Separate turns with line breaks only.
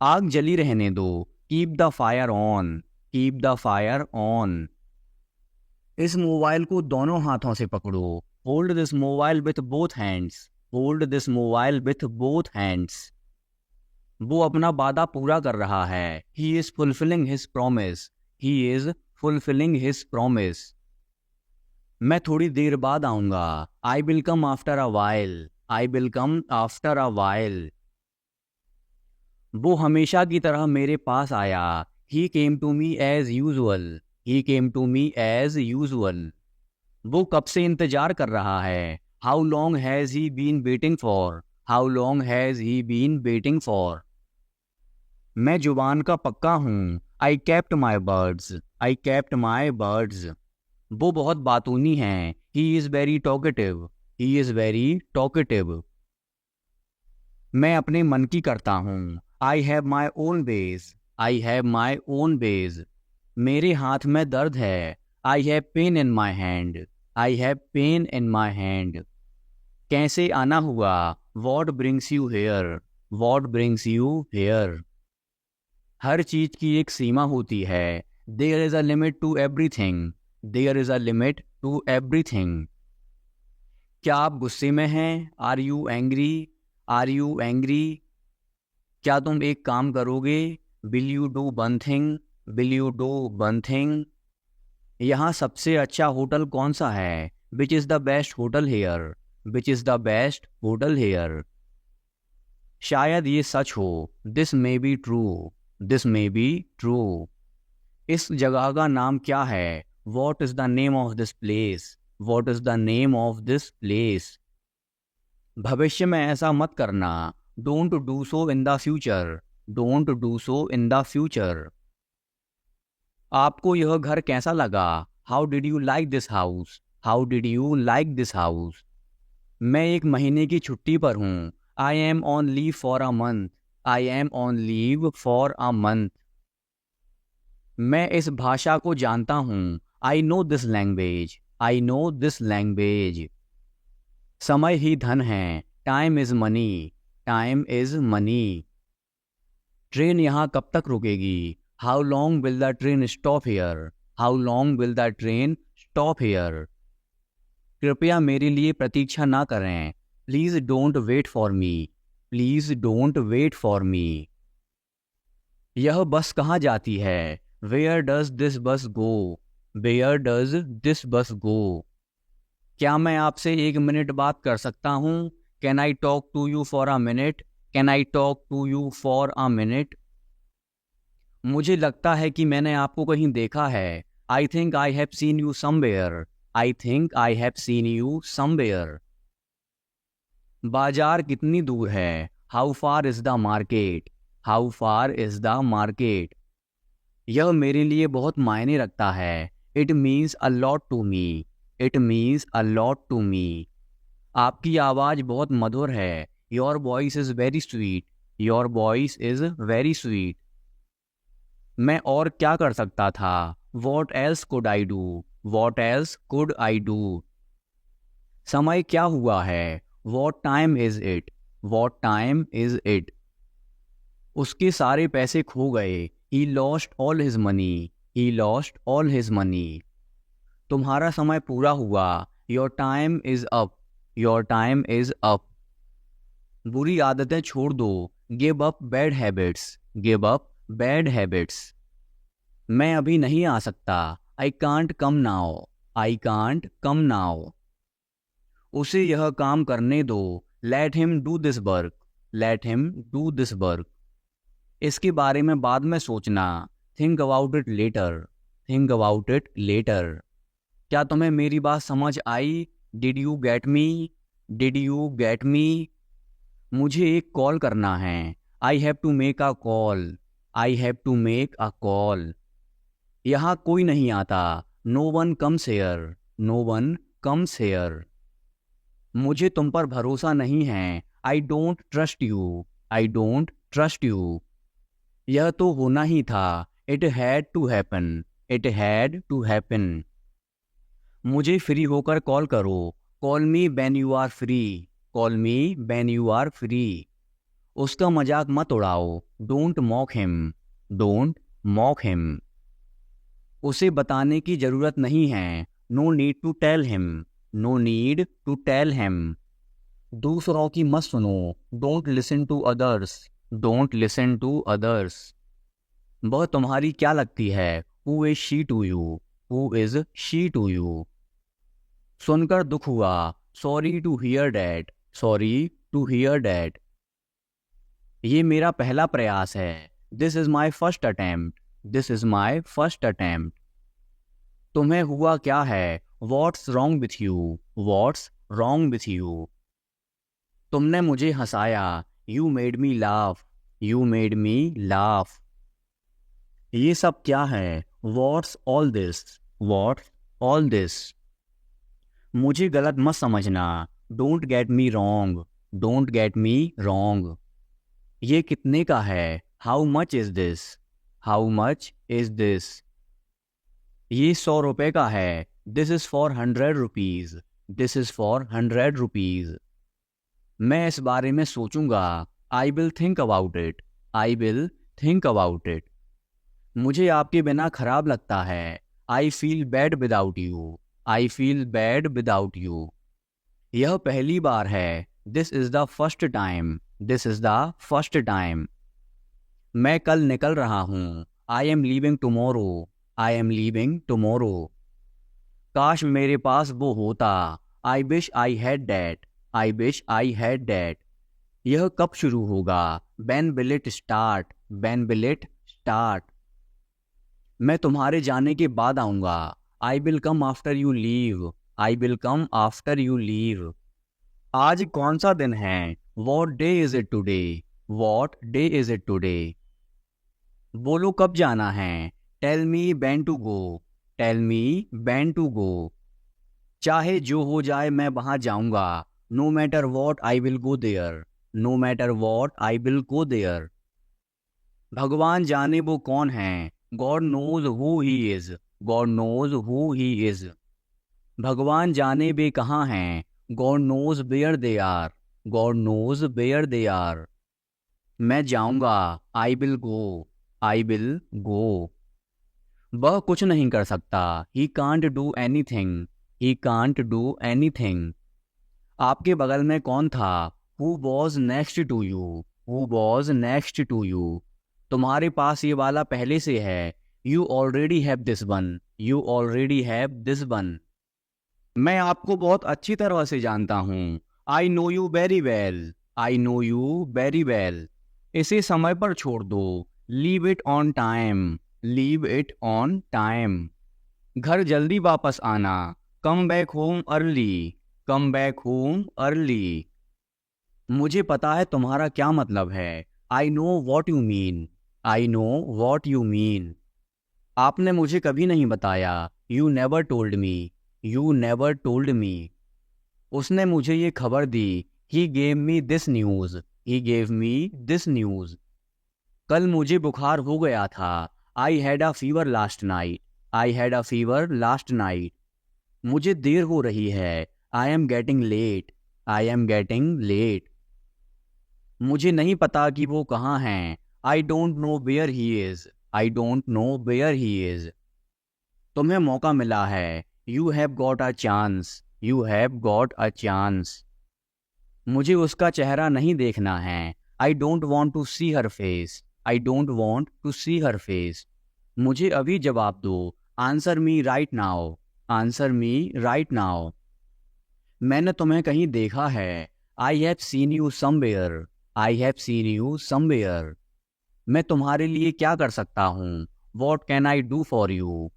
आग जली रहने दो, keep the fire on, keep the fire on. इस मोबाइल को दोनों हाथों से पकड़ो, hold this mobile with both hands, hold this mobile with both hands. वो अपना वादा पूरा कर रहा है, he is fulfilling his promise, he is fulfilling his promise. मैं थोड़ी देर बाद आऊंगा, I will come after a while, I will come after a while. वो हमेशा की तरह मेरे पास आया, he came to me as usual, he came to me as usual. वो कब से इंतजार कर रहा है, how long has he been waiting for, how long has he been waiting for. मैं जुबान का पक्का हूँ, I kept my words, I kept my words. वो बहुत बातूनी हैं, he is very talkative, he is very talkative. मैं अपने मन की करता हूँ, I have my own veg, I have my own ways. मेरे हाथ में दर्द है, I have pain in my hand, I have pain in my hand. कैसे आना हुआ, what brings you here, what brings you here. हर चीज की एक सीमा होती है, there is a limit to everything, there is a limit to everything. क्या आप गुस्से में हैं, are you angry, are you angry. क्या तुम एक काम करोगे, will you do one thing, will you do one thing. यहाँ सबसे अच्छा होटल कौन सा है, which is the best hotel here, which is the best hotel here. शायद ये सच हो, this may be true, this may be true. इस जगह का नाम क्या है, what is the name of this place, what is the name of this place. भविष्य में ऐसा मत करना, don't do so in the future, don't do so in the future. आपको यह घर कैसा लगा, how did you like this house, how did you like this house. मैं एक महीने की छुट्टी पर हूँ, I am on leave for a month, I am on leave for a month. मैं इस भाषा को जानता हूँ, I no this language, I know this language. समय ही धन है, time is money, time is money. Train यहाँ कब तक रुकेगी, how long will the train stop here, how long will the train stop here. कृपया मेरे लिए प्रतीक्षा ना करें, please don't wait for me, please don't wait for me. यह बस कहाँ जाती है, वेयर डज दिस बस गो, वेयर डज दिस बस गो। क्या मैं आपसे एक मिनट बात कर सकता हूँ, can I talk to you for a minute, can I talk to you for a minute. मुझे लगता है कि मैंने आपको कहीं देखा है, I think I have seen you somewhere, I think I have seen you somewhere. बाजार कितनी दूर है, how far is the market, how far is the market. यह मेरे लिए बहुत मायने रखता है, it means a lot to me, it means a lot to me. आपकी आवाज़ बहुत मधुर है, your voice is very sweet, your voice is very sweet. मैं और क्या कर सकता था, what else could I do, what else could I do. समय क्या हुआ है, what time is it, what time is it. उसके सारे पैसे खो गए, he lost all his money, he lost all his money. तुम्हारा समय पूरा हुआ, your time is up, your time is up. बुरी आदतें छोड़ दो, give up bad habits, give up bad habits. मैं अभी नहीं आ सकता, I can't come now, I can't come now. उसे यह काम करने दो, let him do this work, let him do this work. इसके बारे में बाद में सोचना, think about it later, think about it later. क्या तुम्हें मेरी बात समझ आई, did you get me, did you get me. मुझे एक कॉल करना है, I have to make a call, I have to make a call. यहाँ कोई नहीं आता, no one comes here, no one comes here. मुझे तुम पर भरोसा नहीं है, I don't trust you, I don't trust you. यह तो होना ही था, it had to happen, it had to happen. मुझे फ्री होकर कॉल करो, call me when you are free, call me when you are free. उसका मजाक मत उड़ाओ, don't mock him, don't mock him. उसे बताने की जरूरत नहीं है, no need to tell him, no need to tell him. दूसरों की मत सुनो, don't listen to others, don't listen to others. वह तुम्हारी क्या लगती है, who is she to you, who is she to you. सुनकर दुख हुआ, sorry to hear that, sorry to hear that. ये मेरा पहला प्रयास है, this is my first attempt, this is my first attempt. तुम्हें हुआ क्या है, what's wrong with you, what's wrong with you. तुमने मुझे हंसाया, you made me laugh, you made me laugh. ये सब क्या है, what's all this, what's all this. मुझे गलत मत समझना, don't get me wrong, don't get me wrong. ये कितने का है, how much is this, how much is this. ये 100 रुपए का है, this is for 100 rupees, this is for 100 rupees. मैं इस बारे में सोचूंगा, I will think about it, I will think about it. मुझे आपके बिना खराब लगता है, I feel bad without you, I feel bad without you. यह पहली बार है, this is the first time, this is the first time. मैं कल निकल रहा हूँ, I am leaving tomorrow, I am leaving tomorrow. काश मेरे पास वो होता, I wish I had that, I wish I had that. यह कब शुरू होगा, when will it start, when will it start. मैं तुम्हारे जाने के बाद आऊंगा, I will come after you leave, I will come after you leave. आज कौन सा दिन है, what day is it today, what day is it today. बोलो कब जाना है, tell me when to go, tell me when to go. चाहे जो हो जाए मैं वहां जाऊंगा, no matter what I will go there, no matter what I will go there. भगवान जाने वो कौन है, God knows who he is, God knows who he is. भगवान जाने वे कहाँ हैं, God knows where they are, God knows where they are. मैं जाऊंगा, आई विल गो, आई विल गो। वह कुछ नहीं कर सकता, he can't do anything, he can't do anything. आपके बगल में कौन था, who was next to you, who was next to you. तुम्हारे पास ये वाला पहले से है, you already have this one, you already have this one. मैं आपको बहुत अच्छी तरह से जानता हूँ, I know you very well, I know you very well. इसे समय पर छोड़ दो, leave it on time, leave it on time. घर जल्दी वापस आना, come back home early, come back home early. मुझे पता है तुम्हारा क्या मतलब है, I know what you mean, I know what you mean. आपने मुझे कभी नहीं बताया, you never told me, you never told me. उसने मुझे ये खबर दी, he gave me this news, he gave me this news. कल मुझे बुखार हो गया था, I had a fever last night, I had a fever last night. मुझे देर हो रही है, I am getting late, I am getting late. मुझे नहीं पता कि वो कहाँ हैं, I don't know where he is, I don't know where he is. तुम्हें मौका मिला है, you have got a chance, you have got a chance. मुझे उसका चेहरा नहीं देखना है, I don't want to see her face, I don't want to see her face. मुझे अभी जवाब दो, answer me right now, answer me right now. मैंने तुम्हें कहीं देखा है, I have seen you somewhere, I have seen you somewhere. मैं तुम्हारे लिए क्या कर सकता हूँ, what can I do for you,